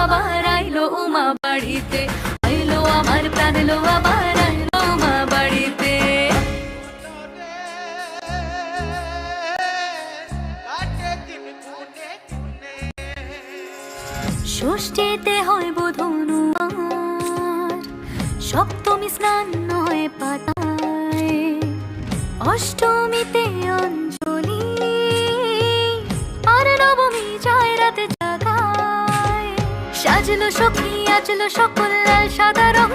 আবার আইলো উমা বাড়িতে, আইলো আমার প্রাণ এলো আবার আইলো উমা বাড়িতে। ষষ্ঠীতে হয় বোধনু আর, সপ্তমী স্নান হয় পাতায়, অষ্টমীতে অঞ্জলি, আর নবমী যায় রাতে জাগায়। সাজলো সখী আজলো সকল লাল সাদা রং।